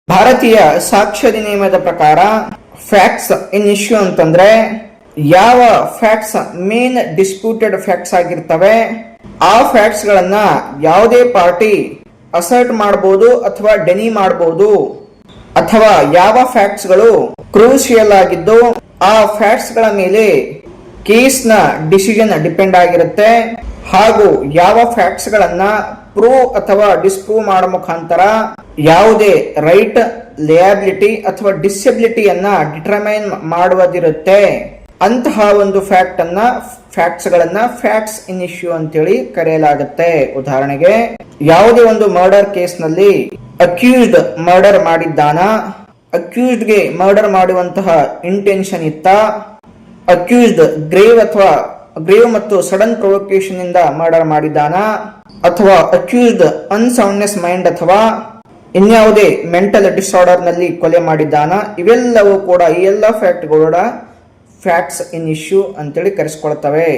ಭಾರತೀಯ ಸಾಕ್ಷ್ಯ ಅಧಿನಿಯಮದ ಪ್ರಕಾರ ಫ್ಯಾಕ್ಟ್ಸ್ ಇನ್ ಇಶ್ಯೂ ಅಂತಂದ್ರೆ ಯಾವ ಫ್ಯಾಕ್ಟ್ಸ್ ಮೇನ್ ಡಿಸ್ಪ್ಯೂಟೆಡ್ ಫ್ಯಾಕ್ಟ್ಸ್ ಆಗಿರ್ತವೆ ಆ ಫ್ಯಾಕ್ಟ್ಸ್ ಗಳನ್ನ ಯಾವುದೇ ಪಾರ್ಟಿ ಅಸರ್ಟ್ ಮಾಡಬಹುದು ಅಥವಾ ಡೆನಿ ಮಾಡಬಹುದು, ಅಥವಾ ಯಾವ ಫ್ಯಾಕ್ಟ್ಸ್ ಗಳು ಕ್ರೂಷಿಯಲ್ ಆಗಿದ್ದು ಆ ಫ್ಯಾಕ್ಟ್ಸ್ ಗಳ ಮೇಲೆ ಕೇಸ್ ನ ಡಿಸಿಷನ್ ಡಿಪೆಂಡ್ ಆಗಿರುತ್ತೆ, ಹಾಗೂ ಯಾವ ಫ್ಯಾಕ್ಟ್ಸ್ ಗಳನ್ನ ಪ್ರೂವ್ ಅಥವಾ ಡಿಸ್ಪ್ರೂವ್ ಮಾಡೋ ಮುಖಾಂತರ ಯಾವುದೇ ರೈಟ್, ಲಯಬಿಲಿಟಿ ಅಥವಾ ಡಿಸೆಬಿಲಿಟಿಯನ್ನ ಡಿಟರ್ಮೈನ್ ಮಾಡುವುದಿರುತ್ತೆ, ಅಂತಹ ಒಂದು ಫ್ಯಾಕ್ಟ್ಸ್ ಗಳನ್ನ ಫ್ಯಾಕ್ಟ್ಸ್ ಇನ್ ಇಶ್ಯೂ ಅಂತೇಳಿ ಕರೆಯಲಾಗುತ್ತೆ. ಉದಾಹರಣೆಗೆ, ಯಾವುದೇ ಒಂದು ಮರ್ಡರ್ ಕೇಸ್ ನಲ್ಲಿ ಅಕ್ಯೂಸ್ಡ್ ಮರ್ಡರ್ ಮಾಡಿದ್ದಾನ, ಅಕ್ಯೂಸ್ಡ್ ಗೆ ಮರ್ಡರ್ ಮಾಡುವಂತಹ ಇಂಟೆನ್ಷನ್ ಇತ್ತ, ಅಕ್ಯೂಸ್ಡ್ ಗ್ರೇವ್ ಮತ್ತು ಸಡನ್ ಪ್ರೊವೊಕೇಶನ್ ಇಂದ ಮರ್ಡರ್ ಮಾಡಿದ್ದಾನ, ಅಥವಾ ಅಕ್ಯೂಸ್ಡ್ ಅನ್ಸೌಂಡ್ನೆಸ್ ಮೈಂಡ್ ಅಥವಾ ಇನ್ಯಾವುದೇ ಮೆಂಟಲ್ ಡಿಸಾರ್ಡರ್ ನಲ್ಲಿ ಕೊಲೆ ಮಾಡಿದ್ದಾನ, ಇವೆಲ್ಲವೂ ಕೂಡ ಈ ಎಲ್ಲ ಫ್ಯಾಕ್ಟ್ಸ್ ಇನ್ ಇಶ್ಯೂ ಅಂತೇಳಿ ಕರೆಸಿಕೊಳ್ತವೆ.